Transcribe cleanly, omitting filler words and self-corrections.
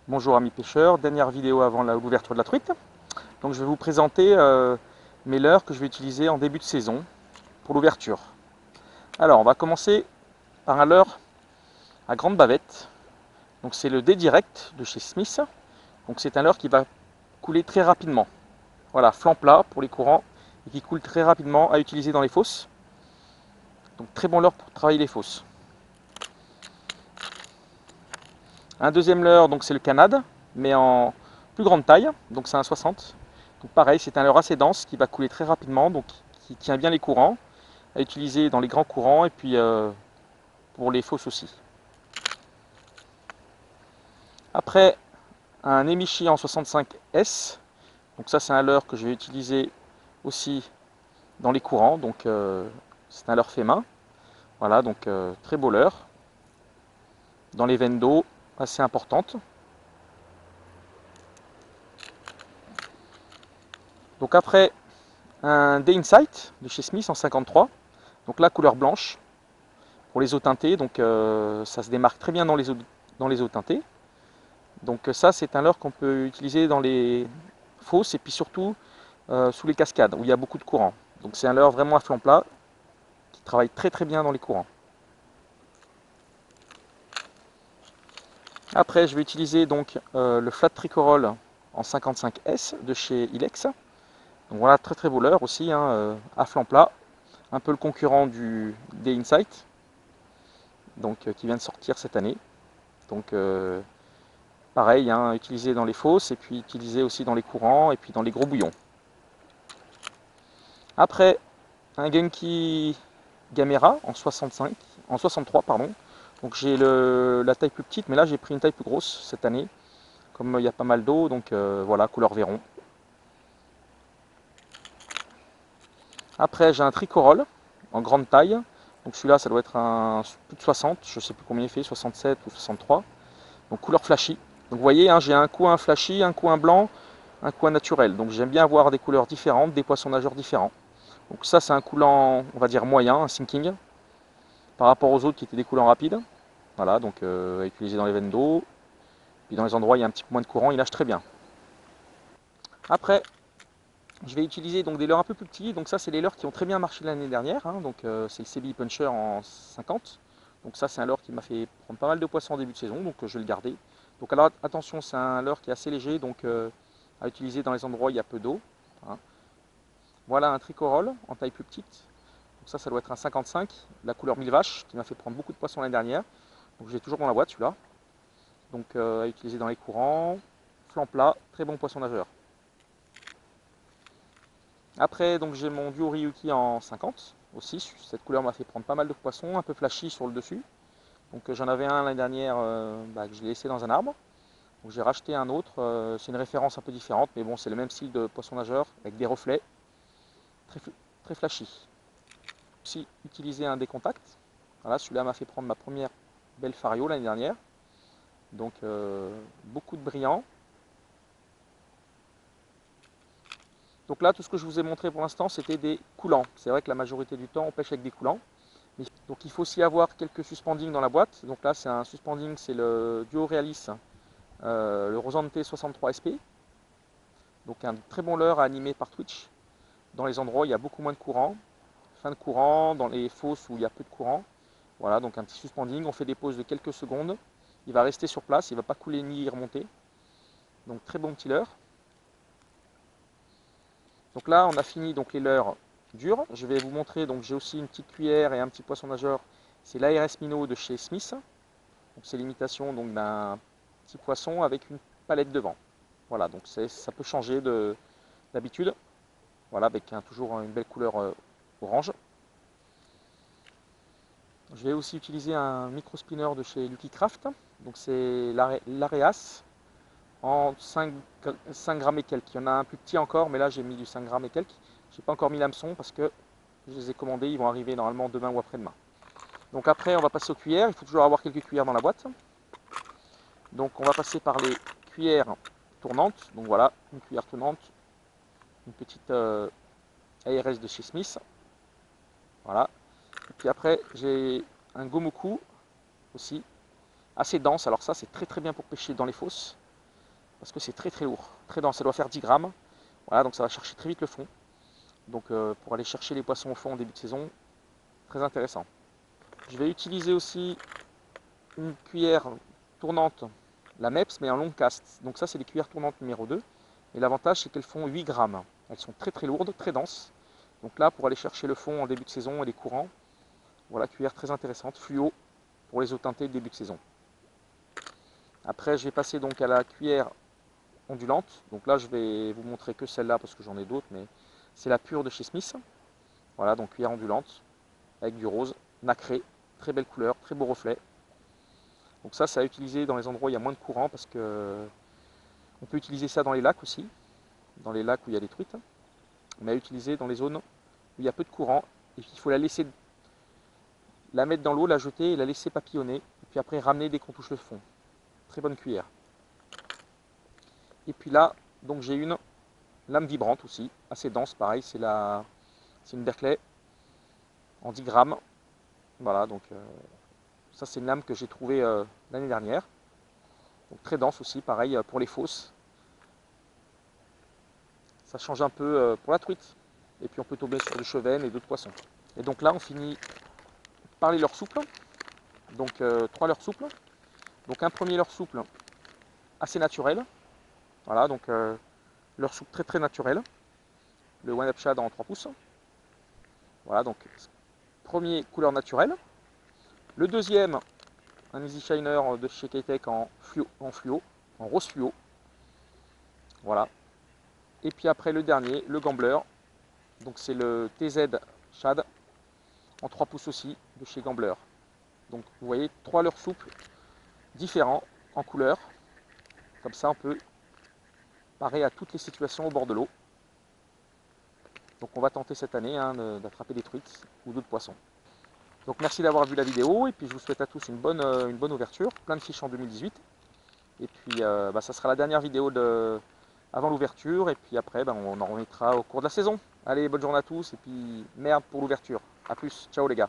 Bonjour amis pêcheurs, dernière vidéo avant l'ouverture de la truite. Donc je vais vous présenter mes leurres que je vais utiliser en début de saison pour l'ouverture. Alors on va commencer par un leurre à grande bavette. Donc c'est le D-Direct de chez Smith. Donc c'est un leurre qui va couler très rapidement. Voilà, flanc plat pour les courants et qui coule très rapidement à utiliser dans les fosses. Donc très bon leurre pour travailler les fosses. Un deuxième leurre, donc c'est le Canad, mais en plus grande taille, donc c'est un 60. Donc pareil, c'est un leurre assez dense qui va couler très rapidement, donc qui tient bien les courants, à utiliser dans les grands courants et puis pour les fosses aussi. Après, un Emishi en 65S, donc ça c'est un leurre que je vais utiliser aussi dans les courants, donc c'est un leurre fait main. Voilà, donc très beau leurre, dans les veines d'eau assez importantes. Donc après, un Day Insight de chez Smith en 53, donc là couleur blanche pour les eaux teintées, donc ça se démarque très bien dans les eaux teintées. Donc ça c'est un leurre qu'on peut utiliser dans les fosses et puis surtout sous les cascades où il y a beaucoup de courant. Donc c'est un leurre vraiment à flanc plat qui travaille très très bien dans les courants. Après je vais utiliser donc le Flat Tricorol en 55S de chez Ilex. Donc voilà, très très beau leurre aussi, hein, à flanc plat, un peu le concurrent des Insight, donc qui vient de sortir cette année. Donc pareil, hein, utilisé dans les fosses et puis utilisé aussi dans les courants et puis dans les gros bouillons. Après, un Genki Gamera en 65, en 63 pardon. Donc j'ai la taille plus petite, mais là j'ai pris une taille plus grosse cette année, comme il y a pas mal d'eau, donc voilà, couleur Véron. Après j'ai un Tricorol en grande taille, donc celui-là ça doit être un plus de 60, je sais plus combien il fait, 67 ou 63. Donc couleur flashy. Donc vous voyez, hein, j'ai un coin flashy, un coin blanc, un coin naturel. Donc j'aime bien avoir des couleurs différentes, des poissons nageurs différents. Donc ça c'est un coulant, on va dire moyen, un sinking, par rapport aux autres qui étaient des coulants rapides. Voilà, donc à utiliser dans les veines d'eau. Puis dans les endroits où il y a un petit peu moins de courant, il nage très bien. Après, je vais utiliser donc des leurres un peu plus petits. Donc ça c'est les leurres qui ont très bien marché l'année dernière, hein. Donc c'est le CB Puncher en 50. Donc ça c'est un leurre qui m'a fait prendre pas mal de poissons en début de saison, donc je vais le garder. Donc alors attention, c'est un leurre qui est assez léger, donc à utiliser dans les endroits où il y a peu d'eau, hein. Voilà un Tricorol en taille plus petite. Donc ça doit être un 55, la couleur mille vaches, qui m'a fait prendre beaucoup de poissons l'année dernière. Donc j'ai toujours dans la boîte celui-là. Donc à utiliser dans les courants, flanc plat, très bon poisson nageur. Après, donc j'ai mon duo Ryuki en 50 aussi. Cette couleur m'a fait prendre pas mal de poissons, un peu flashy sur le dessus. Donc j'en avais un l'année dernière que je l'ai laissé dans un arbre. Donc j'ai racheté un autre. C'est une référence un peu différente, mais bon, c'est le même style de poisson nageur avec des reflets très, très flashy. Aussi utiliser un décontact. Voilà, celui-là m'a fait prendre ma première belle Fario l'année dernière. Donc beaucoup de brillants. Donc là, tout ce que je vous ai montré pour l'instant, c'était des coulants. C'est vrai que la majorité du temps, on pêche avec des coulants. Donc il faut aussi avoir quelques suspendings dans la boîte. Donc là, c'est un suspending, c'est le Duo Realis, le Rosante 63 SP. Donc un très bon leurre à animer par Twitch. Dans les endroits où il y a beaucoup moins de courant, fin de courant, dans les fosses où il y a peu de courant. Voilà, donc un petit suspending, on fait des pauses de quelques secondes. Il va rester sur place, il ne va pas couler ni remonter. Donc très bon petit leurre. Donc là, on a fini donc les leurres durs. Je vais vous montrer, donc j'ai aussi une petite cuillère et un petit poisson nageur. C'est l'ARS Minnow de chez Smith. C'est l'imitation d'un petit poisson avec une palette devant. Voilà, donc ça peut changer d'habitude. Voilà, avec toujours une belle couleur orange. Je vais aussi utiliser un micro spinner de chez Lucky Craft. Donc c'est l'Areas en 5 grammes et quelques. Il y en a un plus petit encore, mais là j'ai mis du 5 grammes et quelques. Je n'ai pas encore mis l'hameçon parce que je les ai commandés, ils vont arriver normalement demain ou après-demain. Donc après on va passer aux cuillères, il faut toujours avoir quelques cuillères dans la boîte. Donc on va passer par les cuillères tournantes. Donc voilà, une cuillère tournante, une petite ARS de chez Smith. Voilà. Et puis après j'ai un Gomoku aussi, assez dense. Alors ça c'est très très bien pour pêcher dans les fosses. parce que c'est très très lourd, très dense, ça doit faire 10 grammes. Voilà, donc ça va chercher très vite le fond. Donc pour aller chercher les poissons au fond en début de saison, très intéressant. Je vais utiliser aussi une cuillère tournante, la MEPS, mais en long cast. Donc ça, c'est les cuillères tournantes numéro 2. Et l'avantage, c'est qu'elles font 8 grammes. Elles sont très très lourdes, très denses. Donc là, pour aller chercher le fond en début de saison et les courants, voilà, cuillère très intéressante, fluo pour les eaux teintées de début de saison. Après, je vais passer donc à la cuillère ondulante. Donc là, je vais vous montrer que celle-là parce que j'en ai d'autres, mais c'est la pure de chez Smith. Voilà, donc cuillère ondulante avec du rose, nacré, très belle couleur, très beau reflet. Donc ça à utiliser dans les endroits où il y a moins de courant parce que on peut utiliser ça dans les lacs aussi, dans les lacs où il y a des truites, mais à utiliser dans les zones où il y a peu de courant et qu'il faut la laisser, la mettre dans l'eau, la jeter et la laisser papillonner, et puis après ramener dès qu'on touche le fond. Très bonne cuillère. Et puis là, donc j'ai une lame vibrante aussi, assez dense, pareil, c'est une Berkeley en 10 grammes. Voilà, donc ça c'est une lame que j'ai trouvée l'année dernière. Donc très dense aussi, pareil pour les fosses. Ça change un peu pour la truite. Et puis on peut tomber sur du cheven et d'autres poissons. Et donc là on finit par les leurres souples. Donc 3 leurres souples. Donc un premier leurre souple assez naturel. Voilà, donc leurre souple très très naturel. Le One Up Shad en 3 pouces. Voilà, donc premier couleur naturelle. Le deuxième, un Easy Shiner de chez K-Tech en fluo, en rose fluo. Voilà. Et puis après le dernier, le Gambler. Donc c'est le TZ Shad en 3 pouces aussi de chez Gambler. Donc vous voyez 3 leurres souples différents en couleur. Comme ça on peut parer à toutes les situations au bord de l'eau. Donc on va tenter cette année d'attraper des truites ou d'autres poissons. Donc merci d'avoir vu la vidéo et puis je vous souhaite à tous une bonne ouverture, plein de fiches en 2018. Et puis ça sera la dernière vidéo avant l'ouverture et puis après on en remettra au cours de la saison. Allez, bonne journée à tous et puis merde pour l'ouverture. A plus, ciao les gars.